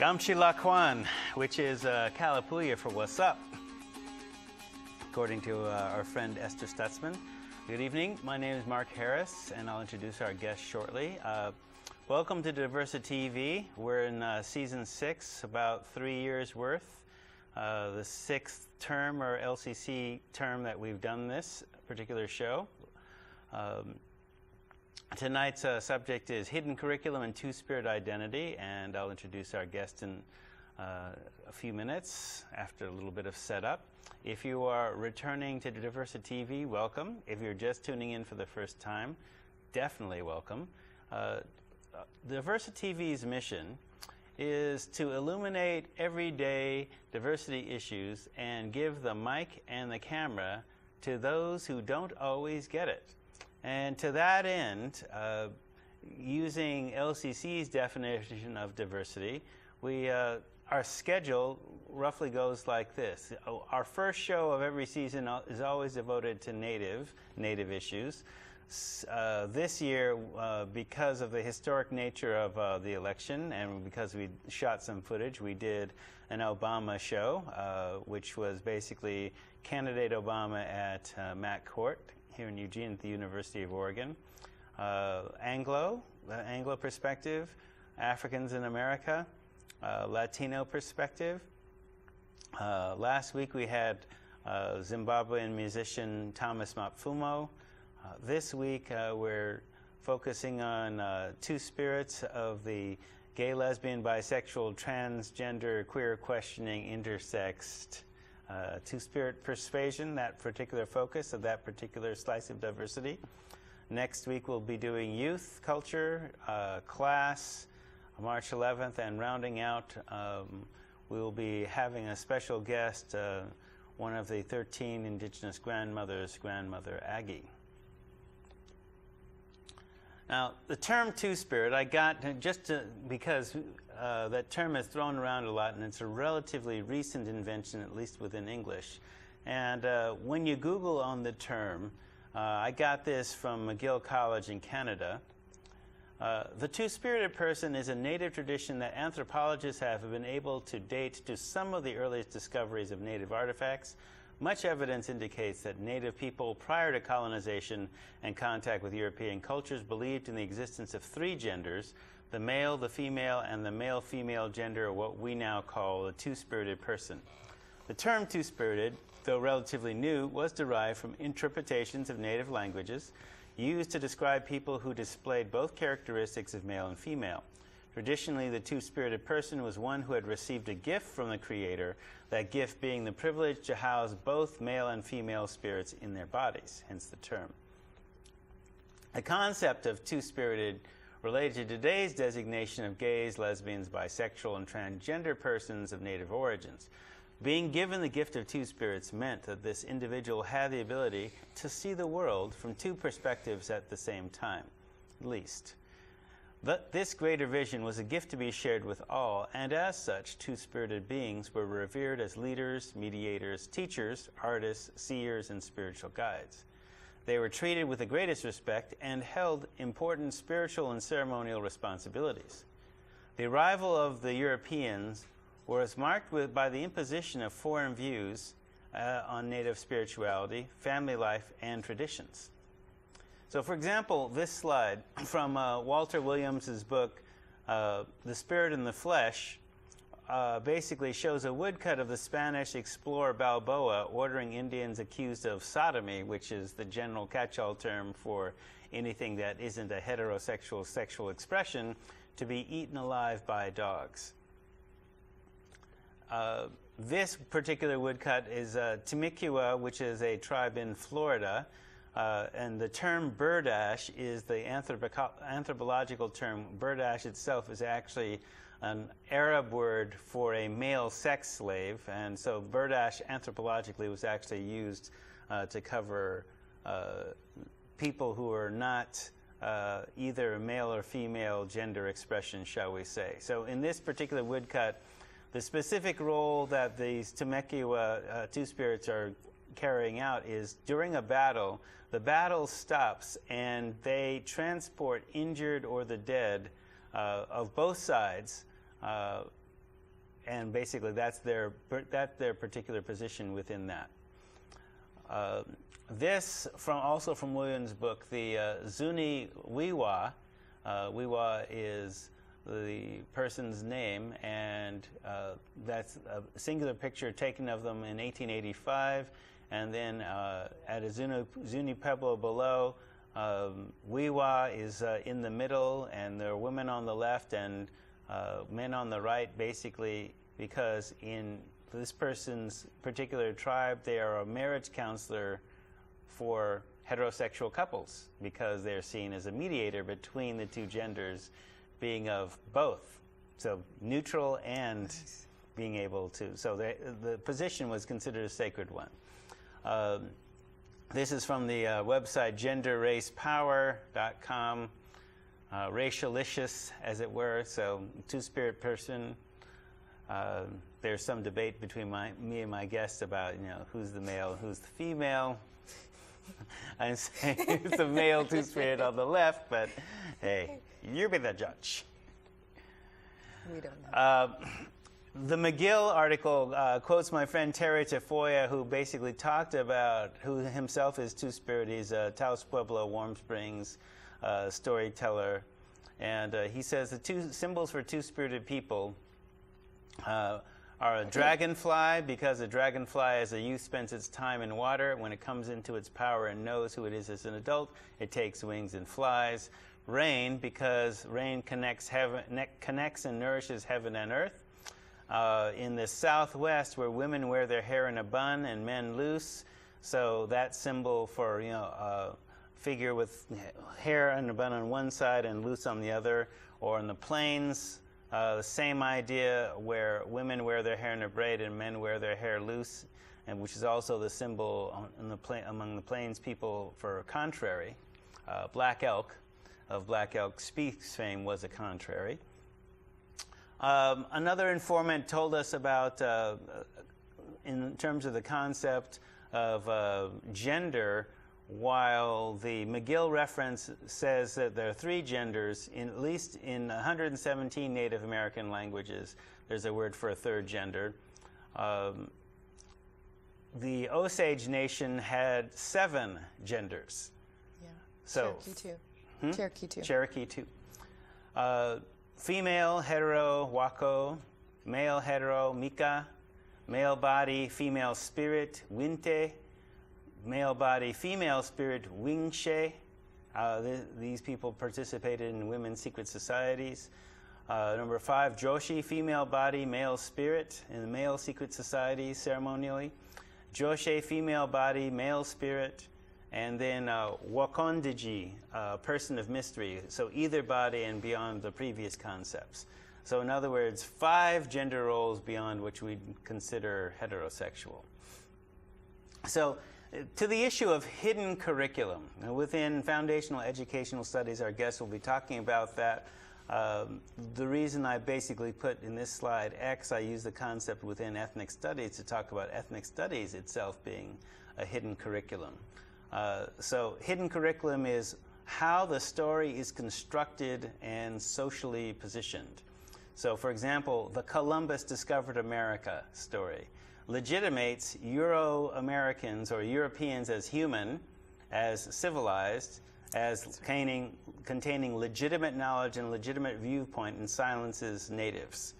Gamchi Lakwan, which is Kalapuya for what's up, according to our friend Esther Stutzman. Good evening, my name is Mark Harris, and I'll introduce our guest shortly. Welcome to DiversiTV. We're in season 6, about 3 years worth. The 6th term, or LCC term, that we've done this particular show. Tonight's subject is Hidden Curriculum and Two-Spirit Identity, and I'll introduce our guest in a few minutes after a little bit of setup. If you are returning to DiversiTV, welcome. If you're just tuning in for the first time, definitely welcome. DiversiTV's mission is to illuminate everyday diversity issues and give the mic and the camera to those who don't always get it. And to that end, using LCC's definition of diversity, our schedule roughly goes like this. Our first show of every season is always devoted to native issues. This year, because of the historic nature of the election and because we shot some footage, we did an Obama show, which was basically candidate Obama at Matt Court here in Eugene at the University of Oregon. The Anglo perspective, Africans in America, Latino perspective. Last week we had Zimbabwean musician Thomas Mapfumo. This week we're focusing on two spirits of the gay, lesbian, bisexual, transgender, queer questioning, intersexed, two-spirit persuasion, that particular focus of that particular slice of diversity. Next week we'll be doing youth culture, class, March 11th, and rounding out, we will be having a special guest, one of the 13 indigenous grandmothers, Grandmother Aggie. Now, the term two-spirit, I got because that term is thrown around a lot, and it's a relatively recent invention, at least within English. And when you Google on the term, I got this from McGill College in Canada. The two-spirited person is a native tradition that anthropologists have been able to date to some of the earliest discoveries of native artifacts. Much evidence indicates that native people prior to colonization and contact with European cultures believed in the existence of three genders: the male, the female, and the male-female gender, or what we now call a two-spirited person. The term two-spirited, though relatively new, was derived from interpretations of native languages used to describe people who displayed both characteristics of male and female. Traditionally, the two-spirited person was one who had received a gift from the Creator, that gift being the privilege to house both male and female spirits in their bodies, hence the term. The concept of two-spirited related to today's designation of gays, lesbians, bisexual, and transgender persons of native origins. Being given the gift of two spirits meant that this individual had the ability to see the world from two perspectives at the same time, at least. This greater vision was a gift to be shared with all, and as such, two-spirited beings were revered as leaders, mediators, teachers, artists, seers, and spiritual guides. They were treated with the greatest respect and held important spiritual and ceremonial responsibilities. The arrival of the Europeans was marked by the imposition of foreign views on native spirituality, family life, and traditions. So, for example, this slide from Walter Williams's book, The Spirit and the Flesh, basically shows a woodcut of the Spanish explorer Balboa ordering Indians accused of sodomy, which is the general catch-all term for anything that isn't a heterosexual sexual expression, to be eaten alive by dogs. This particular woodcut is Temecula, which is a tribe in Florida. And the term birdash is the anthropological term. Birdash itself is actually an Arab word for a male sex slave, and so birdash anthropologically was actually used to cover people who are not either a male or female gender expression, shall we say. So in this particular woodcut, the specific role that these Temecula two-spirits are carrying out is during a battle, the battle stops and they transport injured or the dead of both sides and basically that's their particular position within that. This also from Williams' book, the Zuni Wiwa. Wiwa is the person's name, and that's a singular picture taken of them in 1885, and then at a Zuni pueblo below, Wiwa is in the middle, and there are women on the left and men on the right, basically because in this person's particular tribe, they are a marriage counselor for heterosexual couples because they're seen as a mediator between the two genders, being of both, so neutral and being able to. So the position was considered a sacred one. This is from the website genderracepower.com, racialicious, as it were, so two-spirit person. There's some debate between me and my guest about, who's the male, who's the female. I'm saying it's the male two-spirit on the left, but hey, you be the judge. We don't know. The McGill article quotes my friend Terry Tafoya, who basically talked about who himself is two-spirit. He's a Taos Pueblo, Warm Springs storyteller. And he says the two symbols for two-spirited people are a dragonfly, because a dragonfly as a youth spends its time in water. When it comes into its power and knows who it is as an adult, it takes wings and flies. Rain, because rain connects and nourishes heaven and earth. In the Southwest, where women wear their hair in a bun and men loose, so that symbol for a figure with hair in a bun on one side and loose on the other. Or in the plains, the same idea, where women wear their hair in a braid and men wear their hair loose, and which is also the symbol among the plains people for contrary. Black Elk, of Black Elk Speaks fame, was a contrary. Another informant told us about, in terms of the concept of gender, while the McGill reference says that there are three genders, at least in 117 Native American languages, there's a word for a third gender. The Osage Nation had 7 genders. Yeah. So, Cherokee too. Cherokee too. Cherokee too. Female, hetero, wako. Male, hetero, mika. Male body, female spirit, winte. Male body, female spirit, wingshe. These people participated in women's secret societies. Number 5, joshi, female body, male spirit, in the male secret society ceremonially. Joshe, female body, male spirit. And then wakondiji, person of mystery, so either body and beyond the previous concepts. So in other words, 5 gender roles beyond which we'd consider heterosexual. So to the issue of hidden curriculum, within foundational educational studies, our guests will be talking about that. The reason I basically put in this slide X, I use the concept within ethnic studies to talk about ethnic studies itself being a hidden curriculum. So hidden curriculum is how the story is constructed and socially positioned. So for example, the Columbus discovered America story legitimates Euro-Americans or Europeans as human, as civilized, as containing legitimate knowledge and legitimate viewpoint, and silences natives.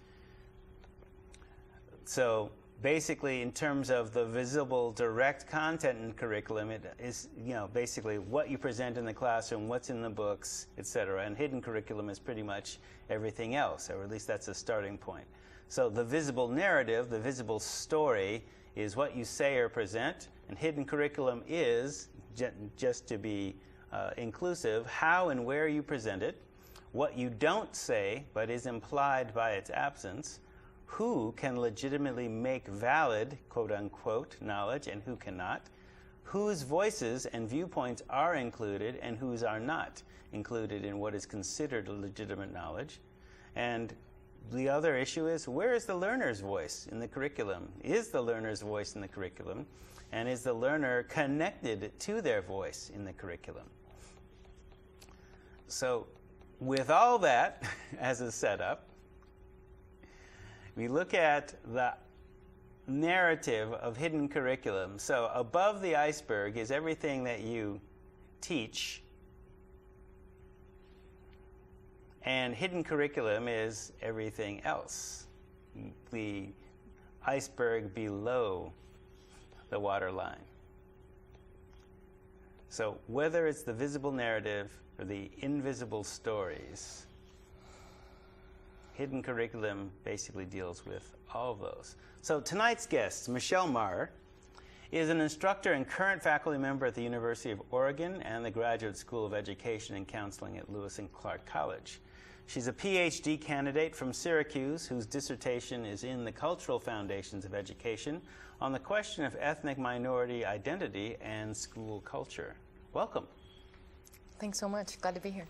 So basically, in terms of the visible direct content in curriculum, it is basically what you present in the classroom, what's in the books, etc. And hidden curriculum is pretty much everything else, or at least that's a starting point. So the visible narrative, the visible story, is what you say or present, and hidden curriculum is, just to be inclusive, how and where you present it, what you don't say but is implied by its absence, who can legitimately make valid, quote-unquote, knowledge and who cannot, whose voices and viewpoints are included and whose are not included in what is considered legitimate knowledge. And the other issue is, where is the learner's voice in the curriculum? Is the learner's voice in the curriculum? And is the learner connected to their voice in the curriculum? So with all that as a setup, we look at the narrative of hidden curriculum. So above the iceberg is everything that you teach, and hidden curriculum is everything else. The iceberg below the waterline. So whether it's the visible narrative or the invisible stories, hidden curriculum basically deals with all of those. So tonight's guest, Michelle Maher, is an instructor and current faculty member at the University of Oregon and the Graduate School of Education and Counseling at Lewis and Clark College. She's a PhD candidate from Syracuse whose dissertation is in the cultural foundations of education on the question of ethnic minority identity and school culture. Welcome. Thanks so much. Glad to be here.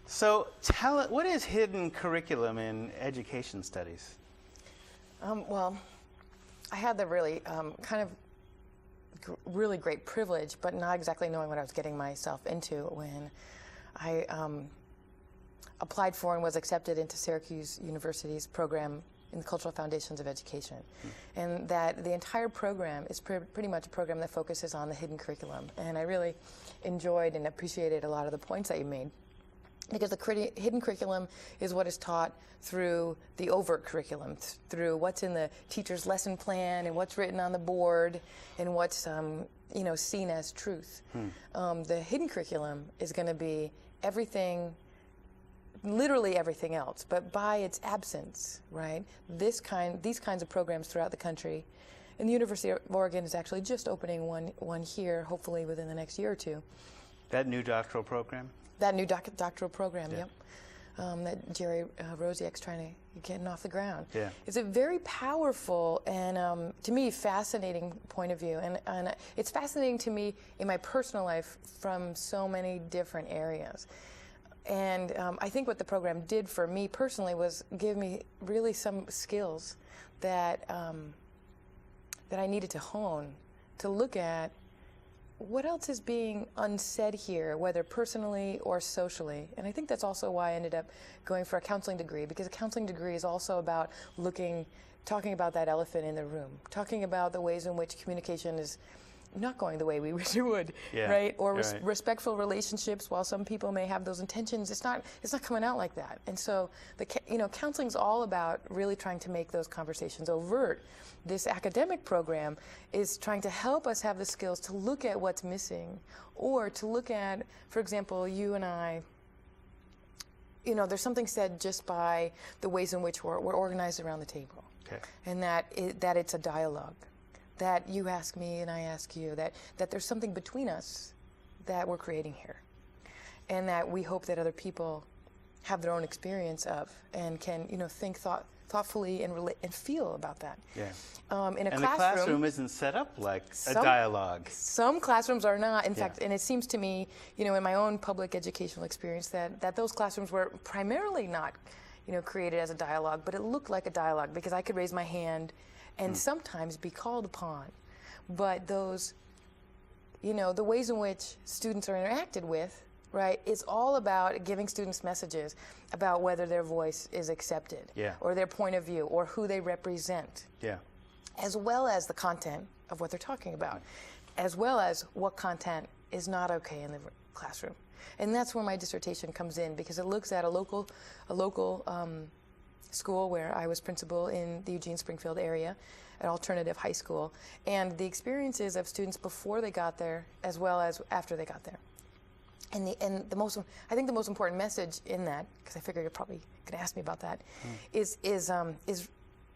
So tell it, what is hidden curriculum in education studies? Well, I had the really really great privilege, but not exactly knowing what I was getting myself into when I applied for and was accepted into Syracuse University's program in the Cultural Foundations of Education. And that the entire program is pretty much a program that focuses on the hidden curriculum. And I really enjoyed and appreciated a lot of the points that you made, because the hidden curriculum is what is taught through the overt curriculum, through what's in the teacher's lesson plan and what's written on the board and what's seen as truth. The hidden curriculum is going to be everything, literally everything else, but by its absence, right? These kinds of programs throughout the country, and the University of Oregon is actually just opening one here, hopefully within the next year or two. That new doctoral program? That new doctoral program, yep. That Jerry Rosiak's trying to get off the ground. Yeah. It's a very powerful and, to me, fascinating point of view. And it's fascinating to me in my personal life from so many different areas. And I think what the program did for me personally was give me really some skills that that I needed to hone, to look at what else is being unsaid here, whether personally or socially. And I think that's also why I ended up going for a counseling degree, because a counseling degree is also about talking about that elephant in the room, talking about the ways in which communication is not going the way we wish it would, right? Or respectful relationships. While some people may have those intentions, it's not coming out like that. And so, counseling's all about really trying to make those conversations overt. This academic program is trying to help us have the skills to look at what's missing, or to look at, for example, you and I. There's something said just by the ways in which we're organized around the table, and that it's a dialogue. That you ask me and I ask you, that there's something between us that we're creating here, and that we hope that other people have their own experience of and can think thoughtfully and relate and feel about that. Yeah. In a classroom, the classroom isn't set up like a dialogue. Some classrooms are not. In fact, and it seems to me, in my own public educational experience, that those classrooms were primarily not, created as a dialogue, but it looked like a dialogue because I could raise my hand and sometimes be called upon. But those, the ways in which students are interacted with, right, it's all about giving students messages about whether their voice is accepted, or their point of view, or who they represent, as well as the content of what they're talking about, as well as what content is not okay in the classroom. And that's where my dissertation comes in, because it looks at a local school where I was principal in the Eugene Springfield area, an alternative high school, and the experiences of students before they got there as well as after they got there. And I think the most important message in that, because I figure you're probably going to ask me about that, is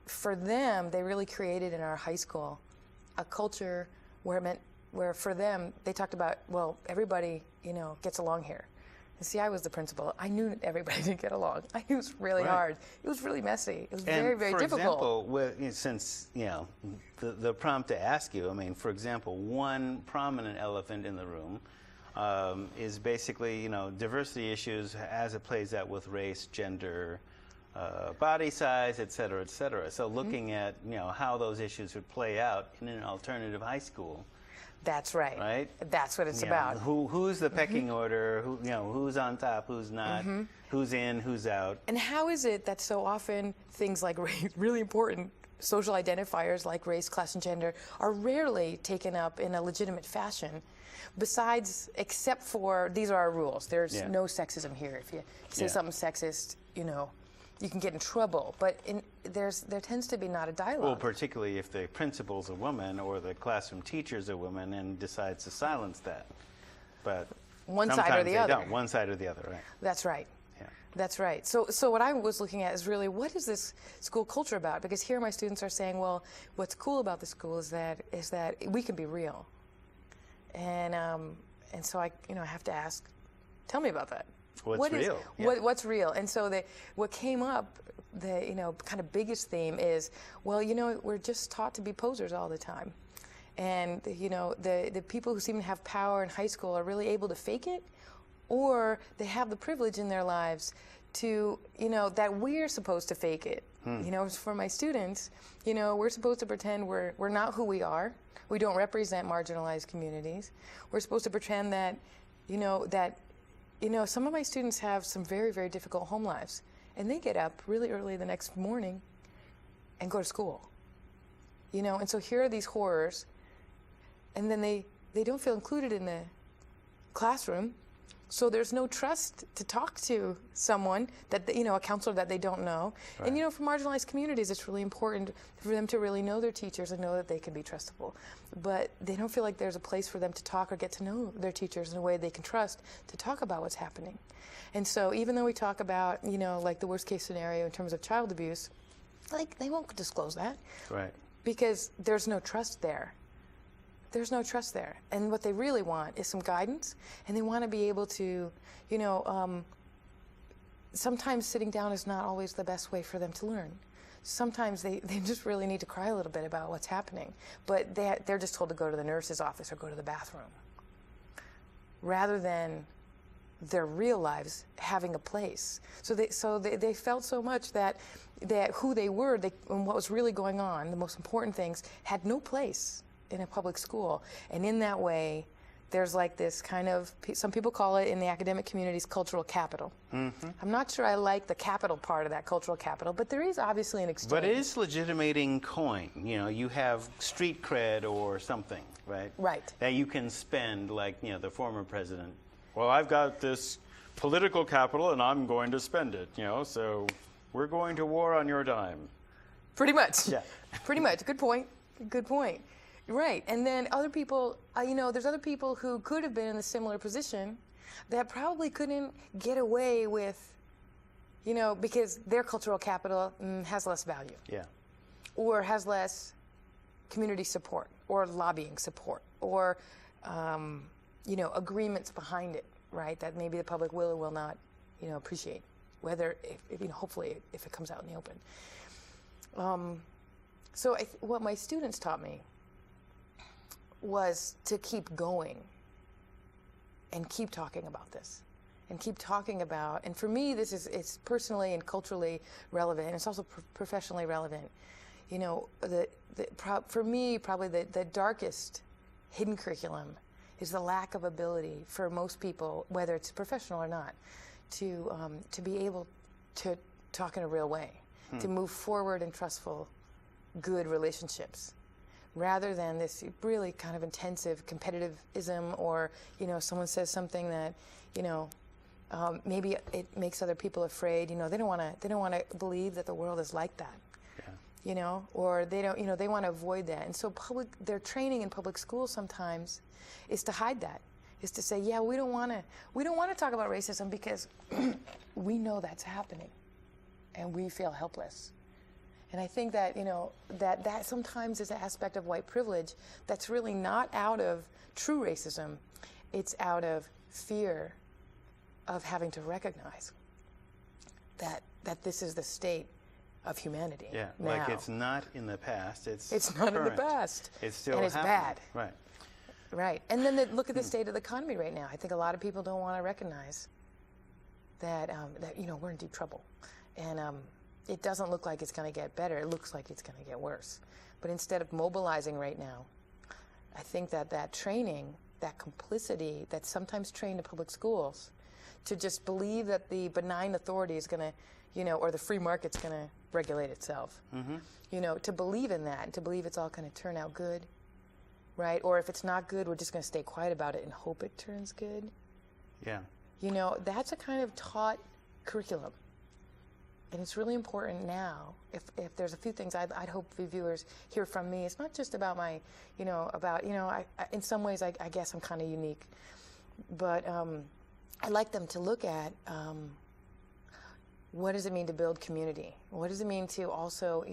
for them, they really created in our high school a culture where for them they talked about, well, everybody gets along here. And see, I was the principal. I knew that everybody didn't get along. I knew it was really hard. It was really messy. It was very, very difficult. For example, since the prompt to ask you, for example, one prominent elephant in the room is basically diversity issues as it plays out with race, gender, body size, et cetera, et cetera. So looking at how those issues would play out in an alternative high school That's right. Right? That's what it's about. Who's the pecking order? Who's on top? Who's not? Who's in? Who's out? And how is it that so often things like really important social identifiers like race, class, and gender are rarely taken up in a legitimate fashion? Besides, except for these are our rules. There's no sexism here. If you say something sexist, you can get in trouble. But there tends to be not a dialogue. Well, particularly if the principal's a woman or the classroom teacher's a woman and decides to silence that. But one side or the other. Don't. One side or the other, right? That's right. Yeah. That's right. So what I was looking at is really, what is this school culture about? Because here my students are saying, well, what's cool about the school is that we can be real. And so I have to ask, tell me about that. What's real? What's real? And so what came up, the kind of biggest theme is, well, we're just taught to be posers all the time, and the people who seem to have power in high school are really able to fake it, or they have the privilege in their lives to that we're supposed to fake it. For my students, we're supposed to pretend we're not who we are. We don't represent marginalized communities. We're supposed to pretend that, some of my students have some very, very difficult home lives, and they get up really early the next morning and go to school. And so here are these horrors, and then they don't feel included in the classroom. So there's no trust to talk to someone that, a counselor that they don't know. Right. And, for marginalized communities, it's really important for them to really know their teachers and know that they can be trustable. But they don't feel like there's a place for them to talk or get to know their teachers in a way they can trust to talk about what's happening. And so even though we talk about, like the worst case scenario in terms of child abuse, like they won't disclose that. Right. Because there's no trust there. There's no trust there. And what they really want is some guidance, and they want to be able to, sometimes sitting down is not always the best way for them to learn. Sometimes they just really need to cry a little bit about what's happening, but they're just told to go to the nurse's office or go to the bathroom, rather than their real lives having a place. So they felt so much that who they were and what was really going on, the most important things, had no place in a public school. And in that way, there's like this kind of, some people call it in the academic communities, cultural capital. Mm-hmm. I'm not sure I like the capital part of that cultural capital, but there is obviously an exchange. But it is legitimating coin. You have street cred or something, right? Right. That you can spend, like, the former president. Well, I've got this political capital and I'm going to spend it, so we're going to war on your dime. Pretty much. Yeah. Pretty much. Good point. Good point. Right, and then other people, there's other people who could have been in a similar position that probably couldn't get away with, because their cultural capital has less value. Yeah. Or has less community support, or lobbying support, or, agreements behind it, right, that maybe the public will or will not, appreciate, whether, hopefully, if it comes out in the open. So what my students taught me was to keep going and keep talking about this and keep talking about, and for me it's personally and culturally relevant, and it's also professionally relevant. For me, probably the darkest hidden curriculum is the lack of ability for most people, whether it's professional or not, to be able to talk in a real way, to move forward in trustful, good relationships, rather than this really kind of intensive competitivism, or someone says something that maybe it makes other people afraid. They don't want to believe that the world is like that. Yeah. Or they don't. They want to avoid that. And so their training in public school sometimes is to hide that. Is to say, yeah, we don't want to talk about racism because we know that's happening, and we feel helpless. And I think that, that sometimes is an aspect of white privilege that's really not out of true racism. It's out of fear of having to recognize that this is the state of humanity. Yeah, now. Like it's not in the past. It's not current. In the past. It's still and it's happening. Bad. Right. Right. And then look at the state of the economy right now. I think a lot of people don't want to recognize that we're in deep trouble. And it doesn't look like it's going to get better. It looks like it's going to get worse. But instead of mobilizing right now I think that training, that complicity that's sometimes trained in public schools, to just believe that the benign authority is going to, or the free market's going to regulate itself. To believe in that, and to believe it's all going to turn out good, right? Or if it's not good, we're just going to stay quiet about it and hope it turns good. Yeah. That's a kind of taught curriculum. And it's really important now. If there's a few things I'd hope the viewers hear from me, it's not just about my, in some ways I guess I'm kind of unique, but I'd like them to look at what does it mean to build community? What does it mean to also,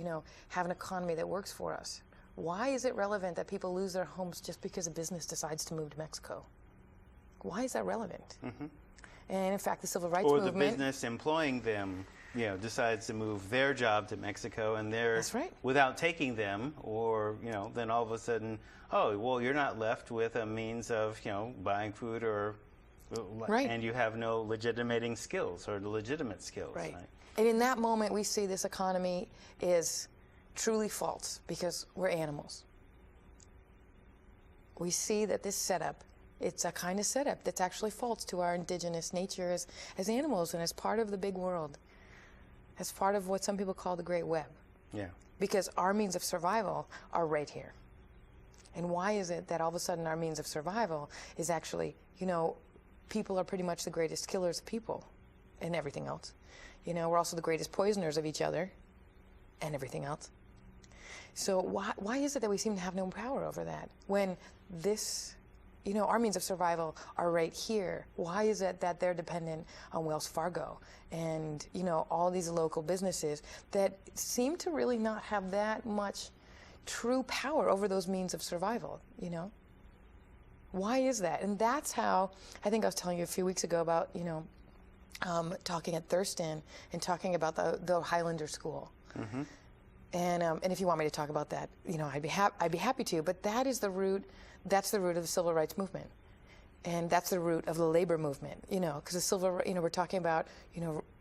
have an economy that works for us? Why is it relevant that people lose their homes just because a business decides to move to Mexico? Why is that relevant? And in fact, the civil rights movement... Or the business employing them, decides to move their job to Mexico, and they're... That's right. Without taking them, or, then all of a sudden, oh, well, you're not left with a means of, buying food or... Right. And you have no legitimating skills or legitimate skills. Right. And in that moment, we see this economy is truly false because we're animals. We see that this setup, it's a kind of setup that's actually false to our indigenous nature as animals and as part of the big world, as part of what some people call the Great Web. Yeah. Because our means of survival are right here. And why is it that all of a sudden our means of survival is actually, people are pretty much the greatest killers of people and everything else. We're also the greatest poisoners of each other and everything else. So why is it that we seem to have no power over that when this, our means of survival are right here? Why is it that they're dependent on Wells Fargo and, all these local businesses that seem to really not have that much true power over those means of survival, Why is that? And that's how, I think I was telling you a few weeks ago about, talking at Thurston and talking about the Highlander School. And if you want me to talk about that, I'd be happy to. But that is the root. That's the root of the civil rights movement, and that's the root of the labor movement. Because we're talking about,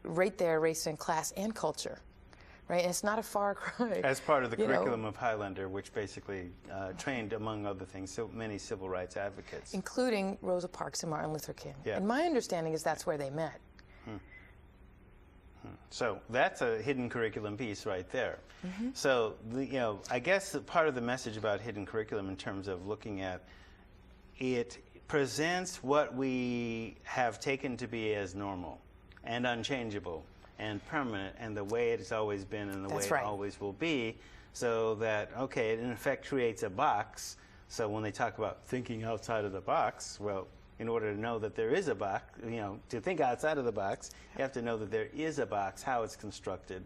right there, race and class and culture, right? And it's not a far cry. As part of the curriculum of Highlander, which basically trained, among other things, so many civil rights advocates, including Rosa Parks and Martin Luther King. Yeah. And my understanding is that's where they met. So that's a hidden curriculum piece right there. So, I guess part of the message about hidden curriculum in terms of looking at it presents what we have taken to be as normal and unchangeable and permanent and the way it has always been and the way it always will be, so that, okay, it in effect creates a box. So when they talk about thinking outside of the box, well, in order to know that there is a box, to think outside of the box, you have to know that there is a box, how it's constructed,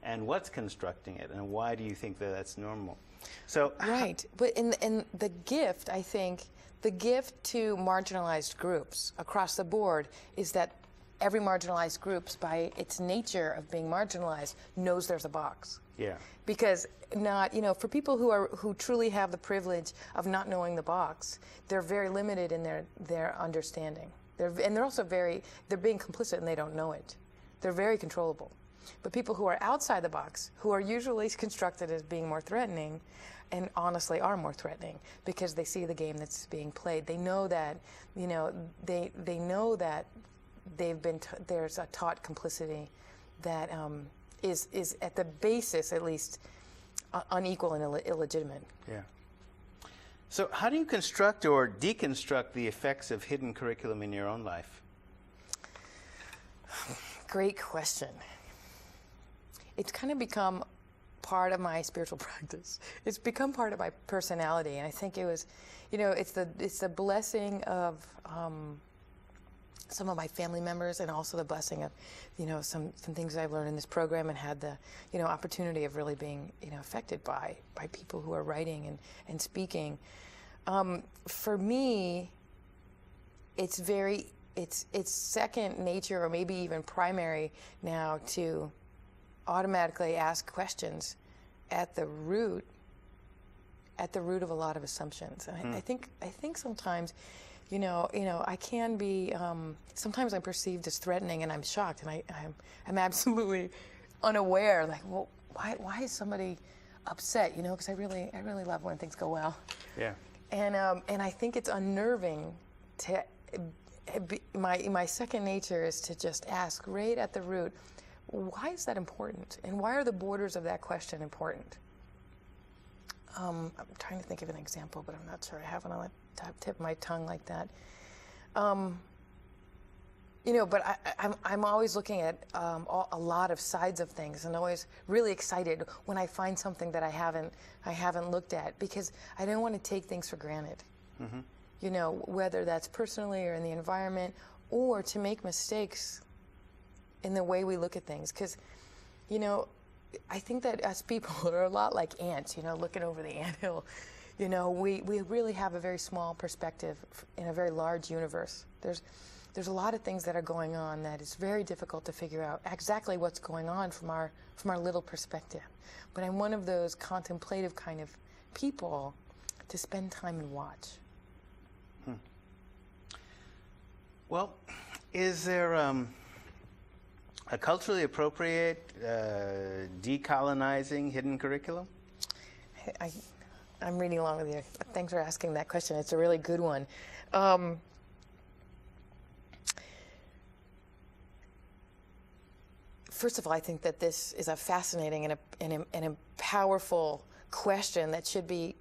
and what's constructing it, and why do you think that that's normal? So right, but in the gift, I think, the gift to marginalized groups across the board is that every marginalized group, by its nature of being marginalized, knows there's a box. Yeah. Because for people who truly have the privilege of not knowing the box, they're very limited in their understanding. They're also they're being complicit and they don't know it. They're very controllable. But people who are outside the box, who are usually constructed as being more threatening, and honestly are more threatening because they see the game that's being played. They know that, they know that there's a taught complicity that is at the basis, at least, unequal and illegitimate. Yeah. So how do you construct or deconstruct the effects of hidden curriculum in your own life? Great question. It's kind of become part of my spiritual practice. It's become part of my personality, and I think it was, it's the blessing of some of my family members, and also the blessing of, some things I've learned in this program, and had the, opportunity of really being, affected by people who are writing and speaking. For me, it's second nature, or maybe even primary now, to automatically ask questions at the root of a lot of assumptions. And I think sometimes, I can be, sometimes I'm perceived as threatening, and I'm shocked, and I'm absolutely unaware, like, well, why is somebody upset, because I really love when things go well. Yeah. And I think it's unnerving to my second nature is to just ask right at the root, why is that important? And why are the borders of that question important? I'm trying to think of an example, but I'm not sure I have one on the tip of my tongue like that. You know, but I'm always looking at a lot of sides of things, and always really excited when I find something that I haven't looked at, because I don't want to take things for granted. Mm-hmm. You know, whether that's personally or in the environment, or to make mistakes in the way we look at things. Because, you know, I think that us people are a lot like ants, you know, looking over the anthill. You know, we really have a very small perspective in a very large universe. There's a lot of things that are going on that it's very difficult to figure out exactly what's going on from our little perspective. But I'm one of those contemplative kind of people to spend time and watch. Well, is there a culturally appropriate decolonizing hidden curriculum? I'm reading along with you. Thanks for asking that question. It's a really good one. First of all, I think that this is a fascinating and a powerful question that should be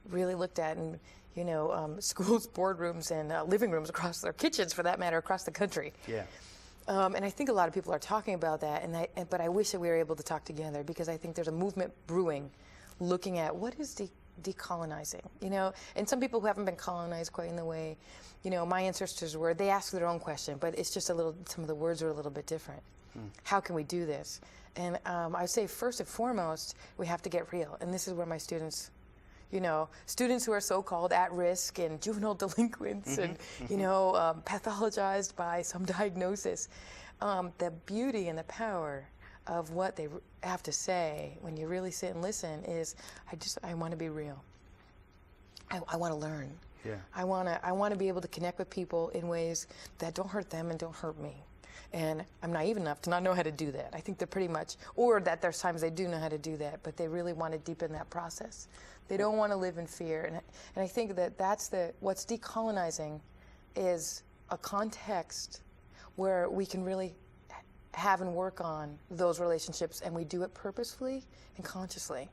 really looked at in, you know, schools, boardrooms, and living rooms across their kitchens, for that matter, across the country. Yeah. And I think a lot of people are talking about that, but I wish that we were able to talk together, because I think there's a movement brewing looking at what is decolonizing, you know, and some people who haven't been colonized quite in the way, you know, my ancestors were, they asked their own question, but it's just some of the words are a little bit different. How can we do this? And I would say first and foremost, we have to get real. And this is where my students, you know, students who are so-called at risk and juvenile delinquents and, you know, pathologized by some diagnosis, the beauty and the power of what they have to say when you really sit and listen is, I want to be real. I want to learn. Yeah. I want to be able to connect with people in ways that don't hurt them and don't hurt me. And I'm naive enough to not know how to do that. I think they're pretty much, or that there's times they do know how to do that, but they really want to deepen that process. They don't want to live in fear. And I think that what's decolonizing is a context where we can really have and work on those relationships, and we do it purposefully and consciously.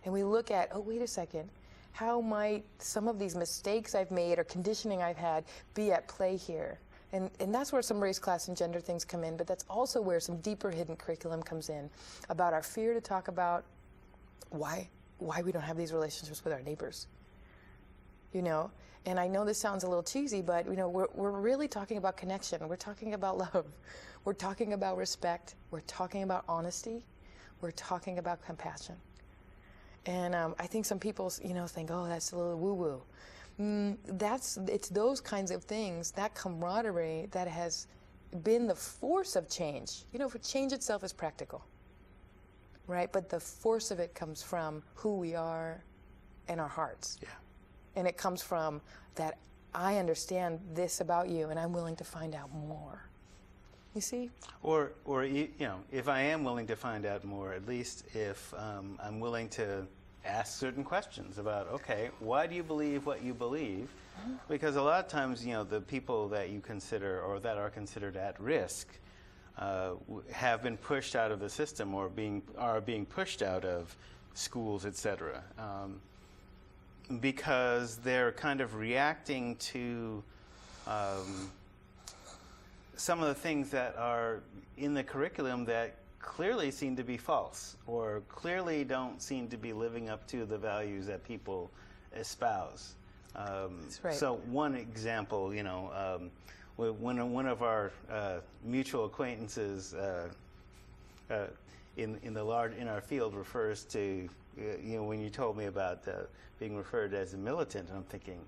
And we look at, oh, wait a second, how might some of these mistakes I've made or conditioning I've had be at play here? And that's where some race, class, and gender things come in, but that's also where some deeper hidden curriculum comes in about our fear to talk about why we don't have these relationships with our neighbors. You know, and I know this sounds a little cheesy, but you know, we're really talking about connection. We're talking about love. We're talking about respect. We're talking about honesty. We're talking about compassion. And I think some people, you know, think, oh, that's a little woo-woo. It's those kinds of things, that camaraderie that has been the force of change. You know, for change itself is practical, right? But the force of it comes from who we are and our hearts. Yeah. And it comes from that I understand this about you and I'm willing to find out more. You see? Or you know, if I am willing to find out more, at least if I'm willing to ask certain questions about, okay, why do you believe what you believe? Because a lot of times, you know, the people that you consider or that are considered at risk have been pushed out of the system or are being pushed out of schools, etc., because they're kind of reacting to some of the things that are in the curriculum that clearly seem to be false or clearly don't seem to be living up to the values that people espouse. That's right. So one example, you know, when one of our mutual acquaintances in our field refers to, you know, when you told me about being referred as a militant, I'm thinking,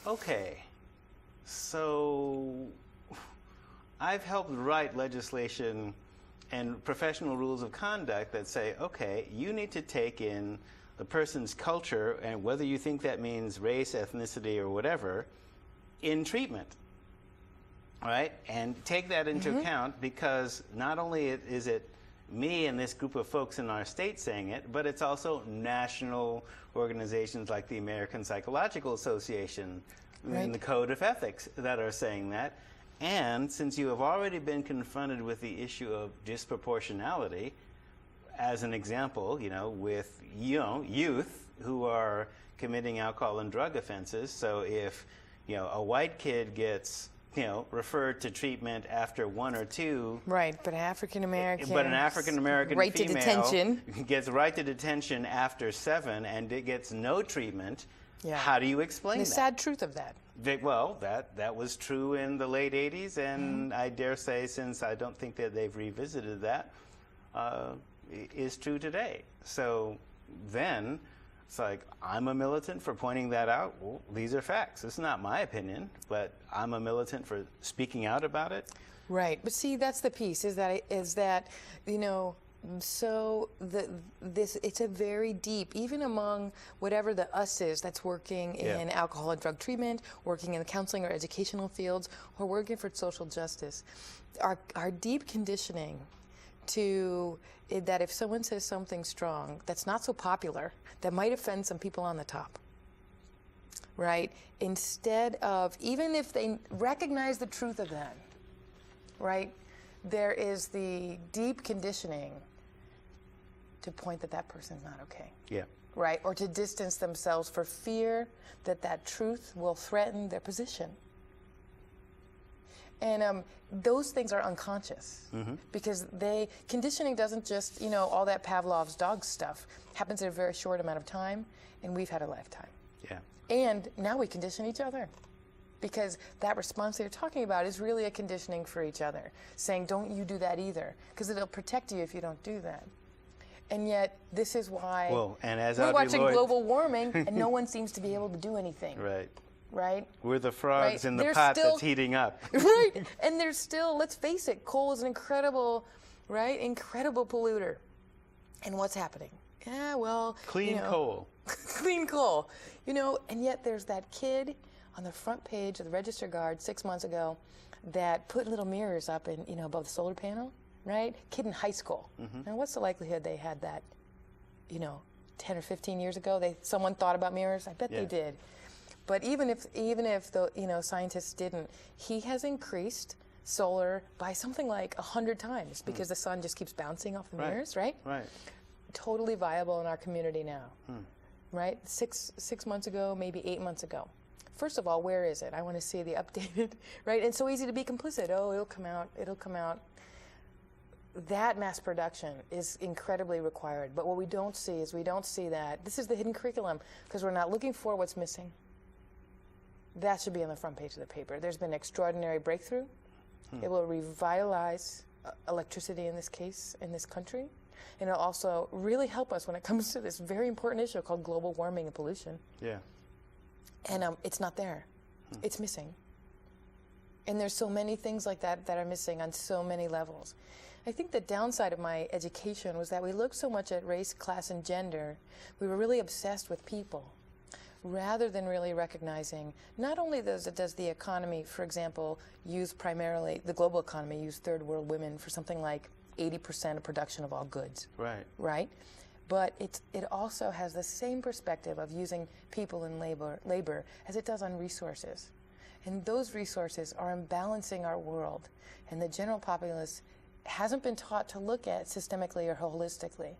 okay, so I've helped write legislation and professional rules of conduct that say, okay, you need to take in the person's culture, and whether you think that means race, ethnicity, or whatever, in treatment, all right? And take that into account, because not only is it me and this group of folks in our state saying it, but it's also national organizations like the American Psychological Association and the Code of Ethics that are saying that. And since you have already been confronted with the issue of disproportionality, as an example, with youth who are committing alcohol and drug offenses, so if a white kid gets referred to treatment after 1 or 2. Right, but an African American right female to detention. Gets right to detention after 7 and it gets no treatment. Yeah. How do you explain the that? The sad truth of that. Well, that was true in the late 80s, and I dare say, since I don't think that they've revisited that, is true today. So then it's like, I'm a militant for pointing that out. Well, these are facts. It's not my opinion, but I'm a militant for speaking out about it. Right. But see, that's the piece, is that so it's a very deep, even among whatever the us is that's working in alcohol and drug treatment, working in the counseling or educational fields, or working for social justice, our deep conditioning that if someone says something strong that's not so popular, that might offend some people on the top, right? Instead of, even if they recognize the truth of that, right, there is the deep conditioning to point that person's not okay. Yeah. Right? Or to distance themselves for fear that truth will threaten their position. And those things are unconscious because conditioning doesn't just, all that Pavlov's dog stuff happens in a very short amount of time, and we've had a lifetime. Yeah. And now we condition each other because that response that you're talking about is really a conditioning for each other, saying, don't you do that either, because it'll protect you if you don't do that. And yet, this is why we're watching global warming, and no one seems to be able to do anything. Right. Right? We're the frogs in the pot that's heating up. Right. And there's still, let's face it, coal is an incredible polluter. And what's happening? Yeah, well, clean coal. Clean coal. And yet there's that kid on the front page of the Register Guard 6 months ago that put little mirrors up in, above the solar panel, right? Kid in high school. And what's the likelihood they had that, 10 or 15 years ago? Someone thought about mirrors? I bet they did. But even if the scientists didn't, he has increased solar by something like 100 times because the sun just keeps bouncing off the mirrors, right? Right. Totally viable in our community now, right? Six months ago, maybe 8 months ago. First of all, where is it? I want to see the updated, right? And it's so easy to be complicit. Oh, it'll come out. That mass production is incredibly required. But what we don't see that. This is the hidden curriculum because we're not looking for what's missing. That should be on the front page of the paper. There's been extraordinary breakthrough. It will revitalize electricity in this case, in this country. And it'll also really help us when it comes to this very important issue called global warming and pollution. Yeah. And it's not there. It's missing. And there's so many things like that are missing on so many levels. I think the downside of my education was that we looked so much at race, class, and gender. We were really obsessed with people, rather than really recognizing not only does the economy, for example, the global economy use third world women for something like 80% of production of all goods. Right. Right? But it also has the same perspective of using people and labor as it does on resources. And those resources are imbalancing our world. And the general populace hasn't been taught to look at systemically or holistically.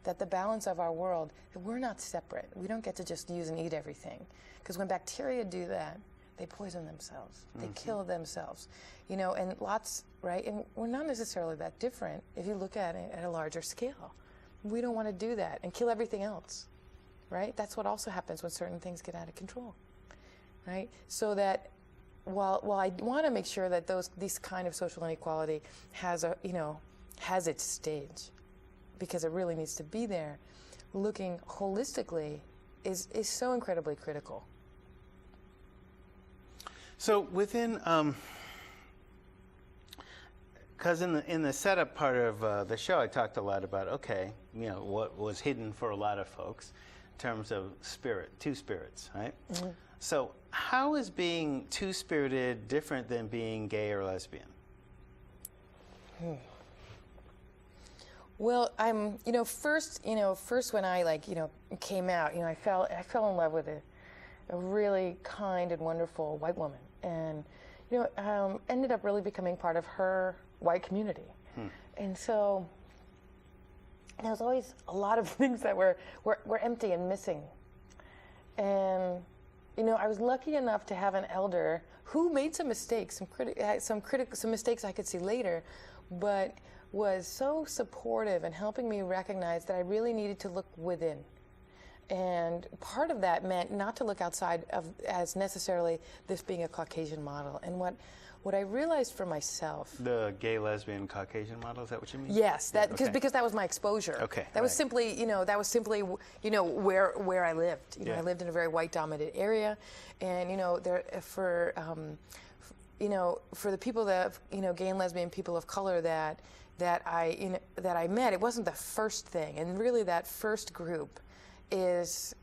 That the balance of our world, that we're not separate. We don't get to just use and eat everything. Because when bacteria do that, they poison themselves. They kill themselves. And lots, right? And we're not necessarily that different if you look at it at a larger scale. We don't want to do that and kill everything else, right? That's what also happens when certain things get out of control, right? So that while I want to make sure that this kind of social inequality has its stage, because it really needs to be there, looking holistically is so incredibly critical. So within, because in the setup part of the show, I talked a lot about, what was hidden for a lot of folks in terms of two spirits, right? Mm-hmm. So how is being two-spirited different than being gay or lesbian? Well, first when I came out, I fell in love with a really kind and wonderful white woman, and ended up really becoming part of her white community. And so there was always a lot of things that were empty and missing. And I was lucky enough to have an elder who made some mistakes, some mistakes I could see later, but was so supportive and helping me recognize that I really needed to look within. And part of that meant not to look outside of as necessarily this being a Caucasian model. And what I realized for myself, the gay, lesbian, Caucasian model, is that what you mean? Yes, because that was my exposure. Okay, that was simply where I lived. I lived in a very white-dominated area, and for the people that gay and lesbian people of color that I met, it wasn't the first thing, and really that first group is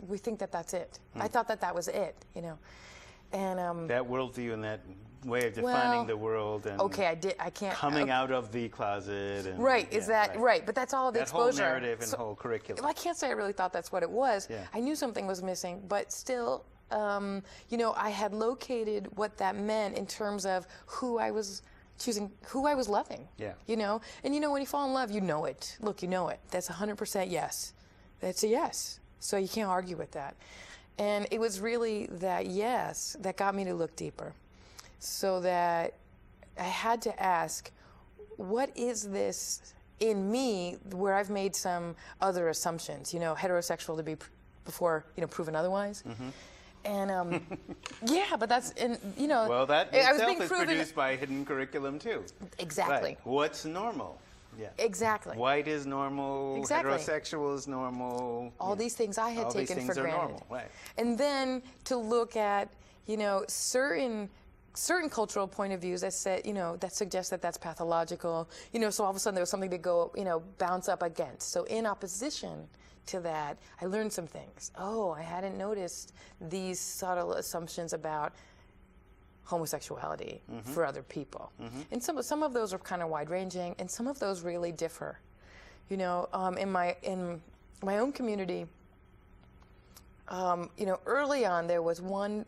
we think that's it. I thought that was it, and that worldview and that way of defining the world, and I can't coming out of the closet, and right? But that's all the exposure. Whole narrative and whole curriculum. I can't say I really thought that's what it was. Yeah. I knew something was missing, but still, I had located what that meant in terms of who I was choosing, who I was loving. Yeah. And when you fall in love, you know it. Look, you know it. That's 100% yes. That's a yes. So you can't argue with that. And it was really that yes that got me to look deeper. So that I had to ask, what is this in me where I've made some other assumptions? Heterosexual to be before proven otherwise. And but that's Well, that I was itself being is proven, produced by hidden curriculum too. Exactly. Right. What's normal? Yeah. Exactly. White is normal. Exactly. Heterosexual is normal. All these things I had taken for granted. All these things are normal, right? And then to look at certain cultural point of views that said that suggest that that's pathological. So all of a sudden there was something to go bounce up against. So in opposition to that, I learned some things. Oh, I hadn't noticed these subtle assumptions about homosexuality for other people. And some of those are kind of wide-ranging, and some of those really differ. In my own community, early on there was one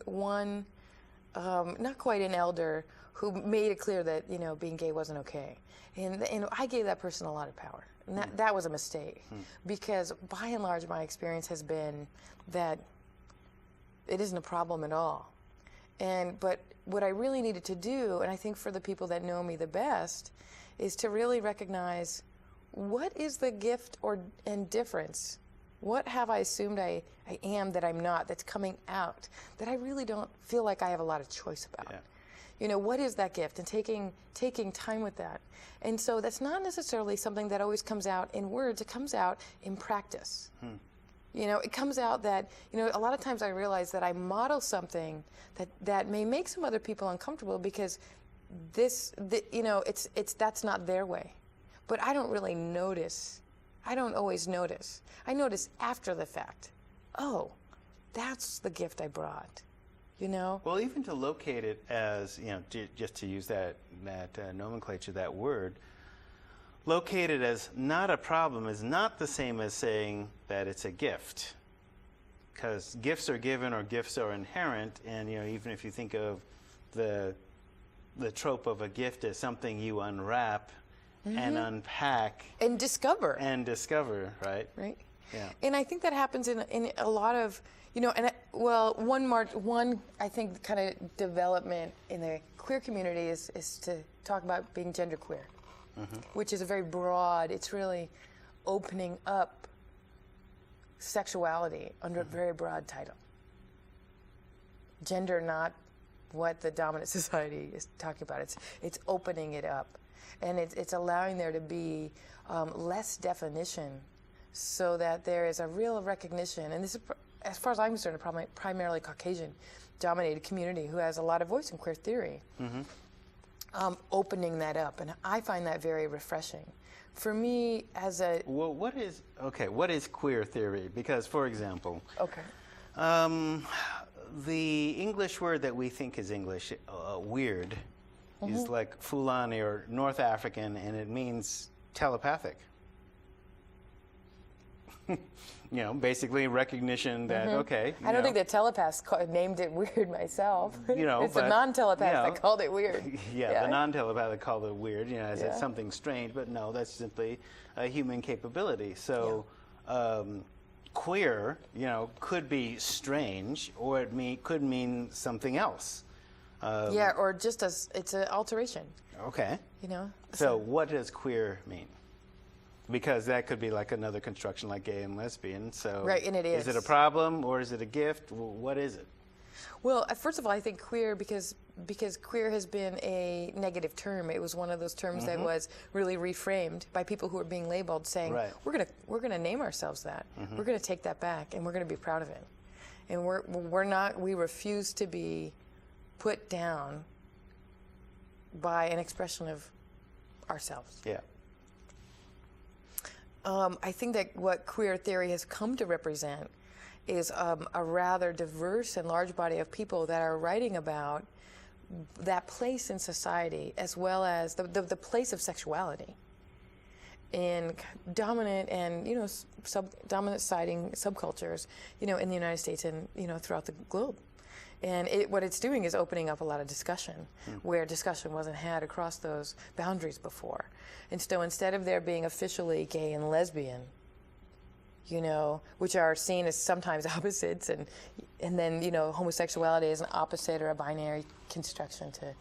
not quite an elder who made it clear that being gay wasn't okay, and I gave that person a lot of power. And that was a mistake, because by and large my experience has been that it isn't a problem at all. But what I really needed to do, and I think for the people that know me the best, is to really recognize what is the gift and difference. What have I assumed I am that I'm not, that's coming out, that I really don't feel like I have a lot of choice about. Yeah. What is that gift, and taking time with that. And so that's not necessarily something that always comes out in words, it comes out in practice. It comes out that, a lot of times I realize that I model something that may make some other people uncomfortable because that's not their way. But I don't really notice. I don't always notice. I notice after the fact. Oh, that's the gift I brought. Well, even to locate it as, just to use that nomenclature, that word, locate it as not a problem is not the same as saying that it's a gift. Because gifts are given or gifts are inherent, and even if you think of the trope of a gift as something you unwrap and unpack and discover, right? Right. Yeah. And I think that happens in a lot of one I think kind of development in the queer community is to talk about being genderqueer, which is a very broad. It's really opening up sexuality under a very broad title. Gender, not what the dominant society is talking about. It's opening it up, and it's allowing there to be less definition, so that there is a real recognition. And this is, as far as I'm concerned, a primarily Caucasian-dominated community who has a lot of voice in queer theory. Opening that up, and I find that very refreshing. For me, as a what is queer theory? Because, for example, the English word that we think is English, weird, is like Fulani or North African, and it means telepathic. Basically recognition that, okay. I don't think the telepaths named it weird myself. It's but, the non-telepath that called it weird. The non-telepath that called it weird, as it's something strange, but no, that's simply a human capability. So queer, could be strange, or it could mean something else. Or just it's an alteration. Okay. So what does queer mean? Because that could be like another construction like gay and lesbian. So right, and it is. Is it a problem or is it a gift? What is it? Well, first of all, I think queer because queer has been a negative term. It was one of those terms that was really reframed by people who are being labeled, saying we're gonna name ourselves that. We're gonna take that back, and we're gonna be proud of it. And we're not. We refuse to be put down by an expression of ourselves. Yeah. I think that what queer theory has come to represent is a rather diverse and large body of people that are writing about that place in society, as well as the place of sexuality in dominant and dominant siding subcultures, in the United States and throughout the globe. And what it's doing is opening up a lot of discussion, where discussion wasn't had across those boundaries before. And so instead of there being officially gay and lesbian, which are seen as sometimes opposites, and then homosexuality is an opposite or a binary construction to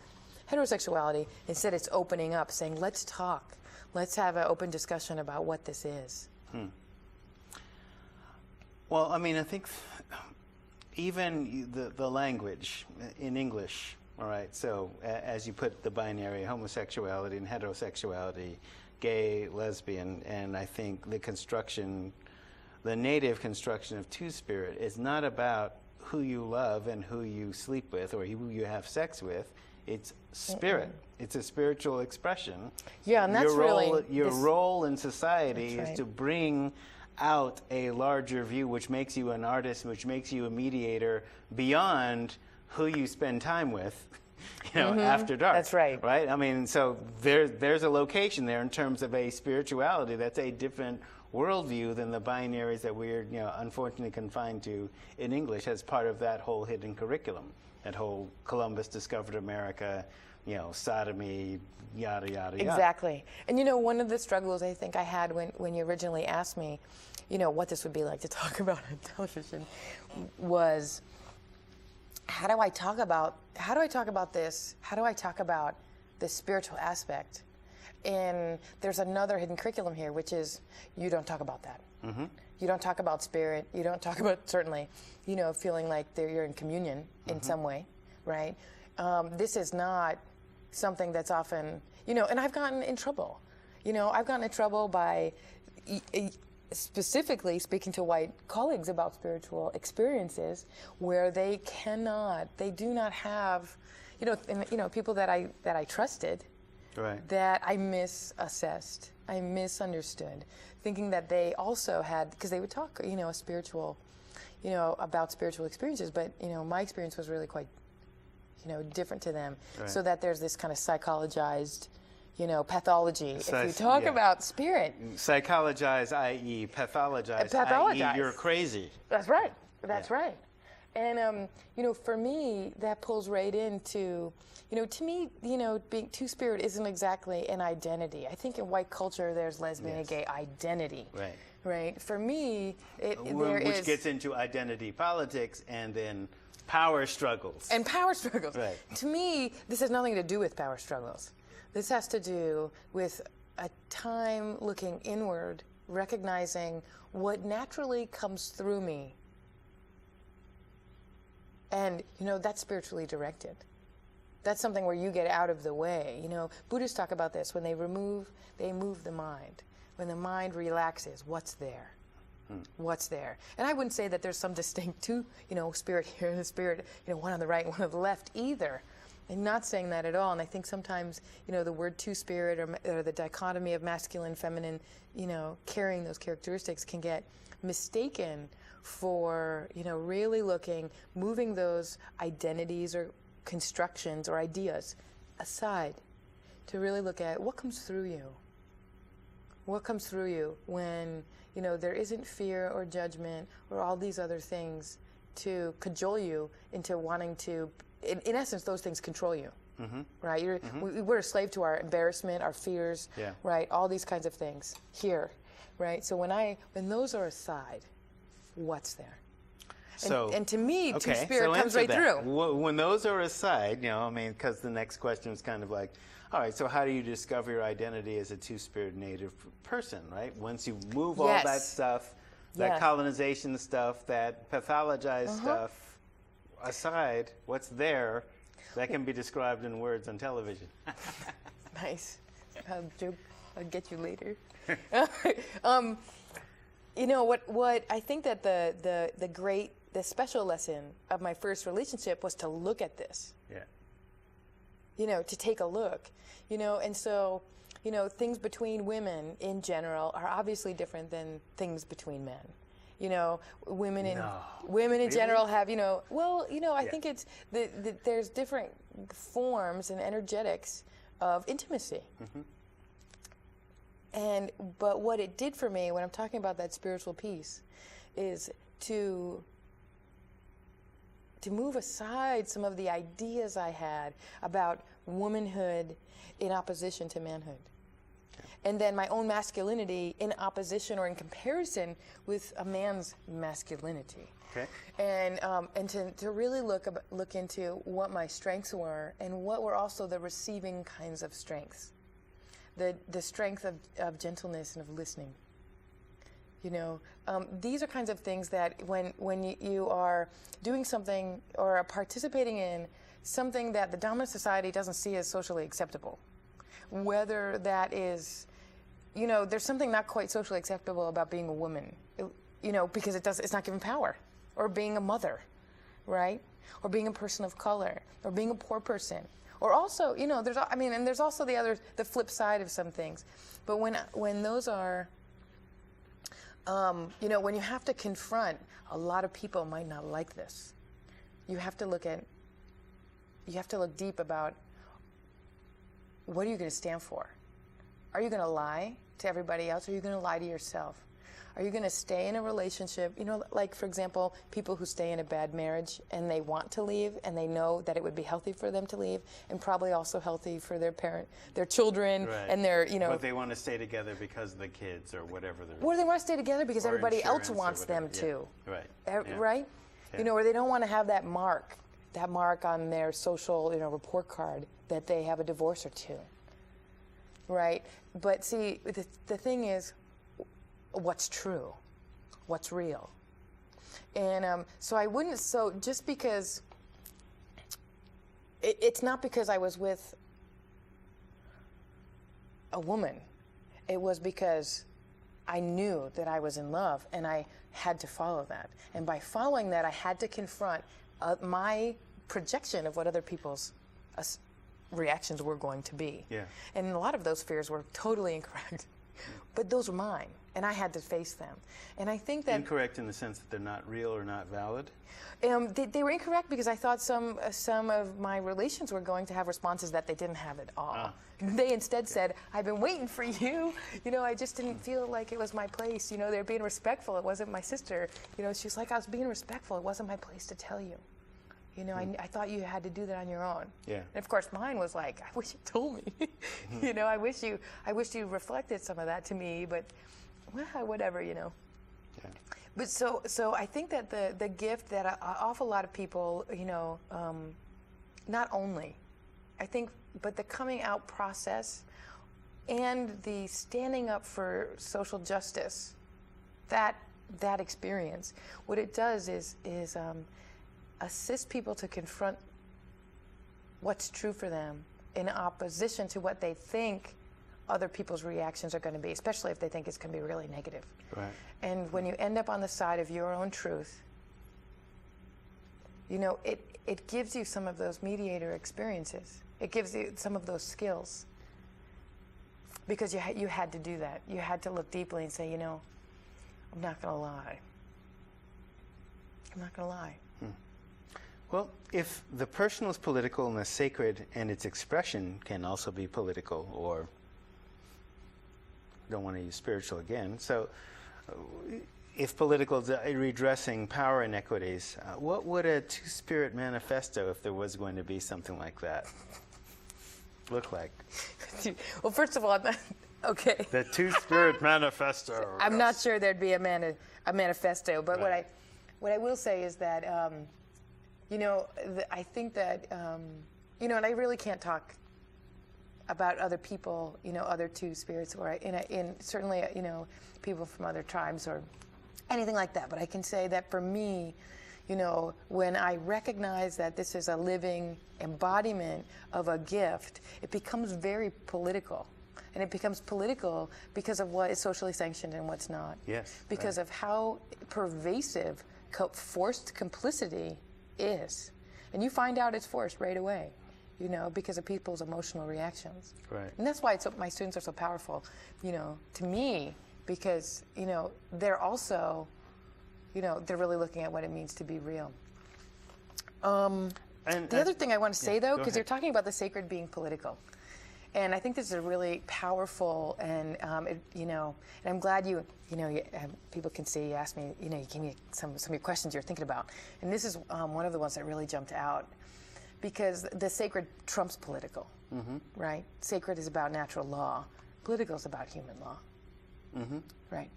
heterosexuality, instead it's opening up, saying, let's talk. Let's have an open discussion about what this is. Well, I think even the language in English, all right, so as you put the binary, homosexuality and heterosexuality, gay, lesbian, and I think the native construction of two-spirit is not about who you love and who you sleep with or who you have sex with. It's spirit. It's a spiritual expression. Yeah, and that's your role in society is to bring out a larger view, which makes you an artist, which makes you a mediator beyond who you spend time with, after dark. That's right. Right? So there's a location there in terms of a spirituality that's a different worldview than the binaries that we're, unfortunately confined to in English as part of that whole hidden curriculum, that whole Columbus discovered America, sodomy, yada, yada, yada. Exactly. And one of the struggles I think I had when you originally asked me, what this would be like to talk about on television was, how do I talk about this? How do I talk about the spiritual aspect? And there's another hidden curriculum here, which is you don't talk about that. You don't talk about spirit. You don't talk about, certainly, feeling like you're in communion in some way, right? This is not something that's often, and I've gotten in trouble. I've gotten in trouble by specifically speaking to white colleagues about spiritual experiences where they do not have, people that I trusted, right, that I misassessed, I misunderstood, thinking that they also had, because they would talk, spiritual, about spiritual experiences, but, my experience was really quite, different to them. Right. So that there's this kind of psychologized, pathology. If you talk about spirit. Psychologize, i.e. pathologize, i.e. you're crazy. That's right. That's right. And, for me, that pulls right into, to me, being two-spirit isn't exactly an identity. I think in white culture, there's lesbian and gay identity. Right. Right. For me, which gets into identity politics and then power struggles. And power struggles. Right. To me, this has nothing to do with power struggles. This has to do with a time looking inward, recognizing what naturally comes through me. And, that's spiritually directed. That's something where you get out of the way. Buddhists talk about this. When they move the mind. When the mind relaxes, what's there? What's there? And I wouldn't say that there's some distinct spirit here and the spirit, one on the right and one on the left either. I'm not saying that at all. And I think sometimes, the word two-spirit or the dichotomy of masculine, feminine, carrying those characteristics can get mistaken for, really moving those identities or constructions or ideas aside to really look at what comes through you. What comes through you when, you know, there isn't fear or judgment or all these other things to cajole you into wanting to, in essence, those things control you, right? We're a slave to our embarrassment, our fears, right? All these kinds of things here, right? So when those are aside, what's there? So, and to me, okay, Two-Spirit so comes right that. through. When those are aside, you know, I mean, because the next question is kind of like, all right, so how do you discover your identity as a Two-Spirit native person, right? Once you move all that stuff, that colonization stuff, that pathologized stuff aside, what's there that can be described in words on television? Nice. I'll get you later. You know, what I think that the special lesson of my first relationship was to look at this. Yeah. You know, to take a look. You know, and so, you know, things between women in general are obviously different than things between men. You know, women in general have, you know, well, you know, I think it's there's different forms and energetics of intimacy. But what it did for me when I'm talking about that spiritual piece is to move aside some of the ideas I had about womanhood in opposition to manhood. And then my own masculinity in opposition or in comparison with a man's masculinity. Okay. And to really look into what my strengths were and what were also the receiving kinds of strengths. The strength of gentleness and of listening. You know, these are kinds of things that when you are doing something or are participating in something that the dominant society doesn't see as socially acceptable, whether that is, you know, there's something not quite socially acceptable about being a woman, you know, because it's not given power, or being a mother, right, or being a person of color, or being a poor person. Or also, you know, and there's also the flip side of some things. But when those are, you know, when you have to confront, a lot of people might not like this. You have to look deep about, what are you going to stand for? Are you going to lie to everybody else? Or are you going to lie to yourself? Are you going to stay in a relationship? You know, like, for example, people who stay in a bad marriage and they want to leave and they know that it would be healthy for them to leave and probably also healthy for their children, and their, you know. But they want to stay together because of the kids or whatever. Or they want to stay together because everybody else wants them to. Right. Right? Yeah. You know, or they don't want to have that mark on their social, you know, report card that they have a divorce or two. Right? But see, the thing is, what's true, what's real. And so just because, it's not because I was with a woman, it was because I knew that I was in love and I had to follow that. And by following that, I had to confront my projection of what other people's reactions were going to be. Yeah. And a lot of those fears were totally incorrect, but those were mine. And I had to face them. And I think that... Incorrect in the sense that they're not real or not valid? They were incorrect because I thought some of my relations were going to have responses that they didn't have at all. They instead said, I've been waiting for you. You know, I just didn't feel like it was my place. You know, they're being respectful. It wasn't my sister. You know, she's like, I was being respectful. It wasn't my place to tell you. You know, I thought you had to do that on your own. Yeah. And of course, mine was like, I wish you told me. You know, I wish you reflected some of that to me, but... well, whatever, you know. Yeah. But so I think that the gift that an awful lot of people, you know, not only, I think, but the coming out process and the standing up for social justice, that experience, what it does is assist people to confront what's true for them in opposition to what they think other people's reactions are going to be, especially if they think it's going to be really negative. Right. And when you end up on the side of your own truth, you know, it gives you some of those mediator experiences. It gives you some of those skills. Because you had to do that. You had to look deeply and say, you know, I'm not going to lie. I'm not going to lie. Well, if the personal is political and the sacred and its expression can also be political, or don't want to use spiritual again. So if political is redressing power inequities, what would a two-spirit manifesto, if there was going to be something like that, look like? Well, first of all, I'm not, okay. The two-spirit manifesto. I'm not sure there'd be a manifesto, but Right. what I will say is that, I think that, and I really can't talk about other people, other two spirits, or in certainly, people from other tribes or anything like that. But I can say that for me, when I recognize that this is a living embodiment of a gift, it becomes very political. And it becomes political because of what is socially sanctioned and what's not. Yes. Because right. of how pervasive forced complicity is. And you find out it's forced right away, because of people's emotional reactions. Right. And that's why my students are so powerful, to me, because, they're also, they're really looking at what it means to be real. The other thing I want to say, though, because you're talking about the sacred being political. And I think this is a really powerful, and and I'm glad people can see. You asked me, you gave me some of your questions you're thinking about, and this is one of the ones that really jumped out, because the sacred trumps political, right? Sacred is about natural law, political is about human law, right?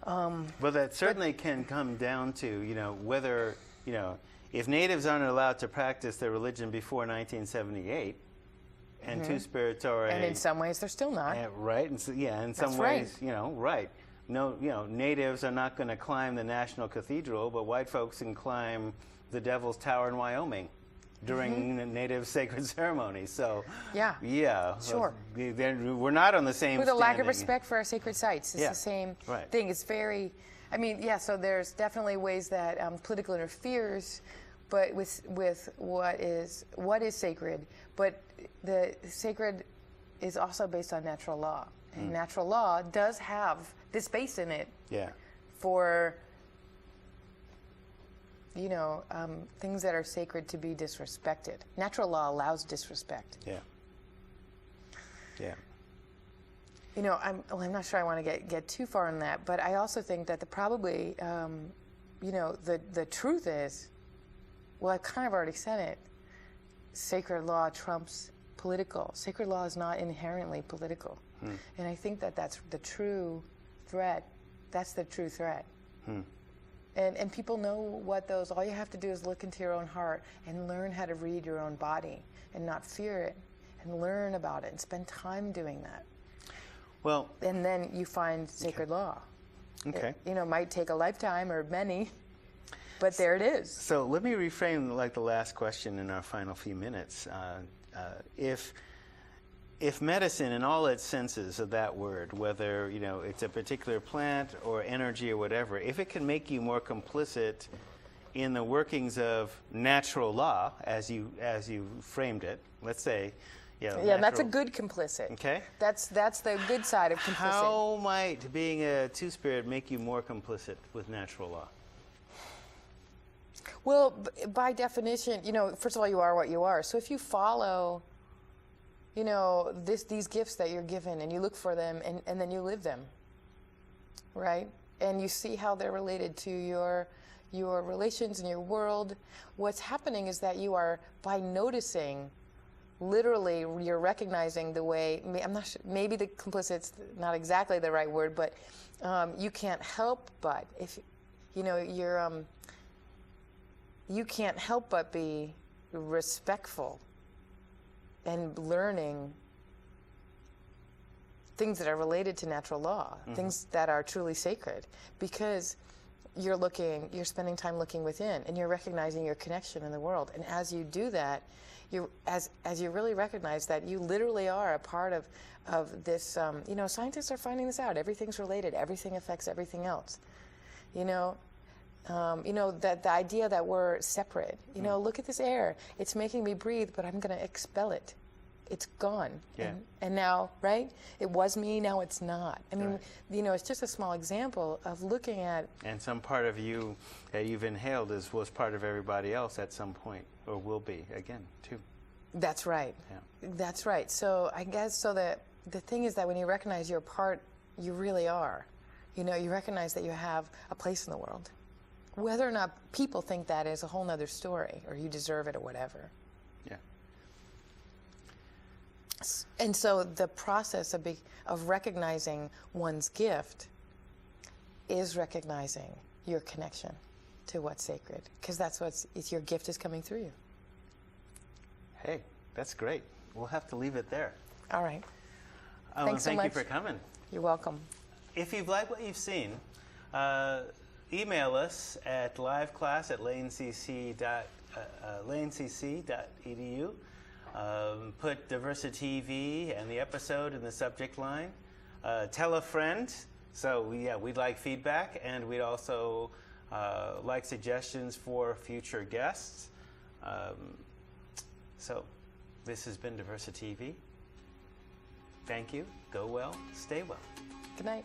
Well, that certainly can come down to whether if natives aren't allowed to practice their religion before 1978. And two-spirits are and in some ways they're still not. Right, and so, in some ways, right. No, natives are not going to climb the National Cathedral, but white folks can climb the Devil's Tower in Wyoming during native sacred ceremonies. So, sure. We're not on the same With a lack of standing. respect for our sacred sites. It's the same thing. It's very, so there's definitely ways that political interferes, but with what is sacred, but the sacred is also based on natural law, and natural law does have this space in it for things that are sacred to be disrespected. Natural law allows disrespect. I'm not sure I want to get too far on that, but I also think that probably the truth is, well, I've kind of already said it, sacred law trumps political. Sacred law is not inherently political. And I think that that's the true threat. That's the true threat. And people know what those, all you have to do is look into your own heart and learn how to read your own body and not fear it and learn about it and spend time doing that. Well, and then you find sacred law. Okay. It might take a lifetime or many, but there it is. So let me reframe the last question in our final few minutes. If medicine in all its senses of that word, whether it's a particular plant or energy or whatever, if it can make you more complicit in the workings of natural law, as you framed it, let's say, that's a good complicit. Okay, that's the good side of complicit. How might being a two-spirit make you more complicit with natural law? Well, by definition, first of all, you are what you are. So if you follow, these gifts that you're given and you look for them and then you live them, right? And you see how they're related to your relations and your world, what's happening is that you are, by noticing, literally, you're recognizing the way, I'm not sure, maybe the complicit's not exactly the right word, but you can't help but, if, you can't help but be respectful and learning things that are related to natural law, things that are truly sacred, because you're spending time looking within, and you're recognizing your connection in the world. And as you do that, as you really recognize that you literally are a part of this, scientists are finding this out. Everything's related. Everything affects everything else. That the idea that we're separate. Look at this air. It's making me breathe, but I'm going to expel it. It's gone. Yeah. And now, right? It was me, now it's not. I mean, it's just a small example of looking at... And some part of you that you've inhaled was part of everybody else at some point, or will be, again, too. That's right. Yeah. That's right. So I guess that the thing is that when you recognize you're a part, you really are. You know, you recognize that you have a place in the world. Whether or not people think that is a whole nother story, or you deserve it or whatever. Yeah. And so the process of recognizing one's gift is recognizing your connection to what's sacred, because that's it's your gift is coming through you. Hey, that's great. We'll have to leave it there. All right. Thanks so thank much. you for coming. You're welcome. If you've liked what you've seen, email us at liveclass@lanecc.edu. Put DiversiTV and the episode in the subject line. Tell a friend. So we'd like feedback, and we'd also like suggestions for future guests. So this has been DiversiTV. Thank you. Go well. Stay well. Good night.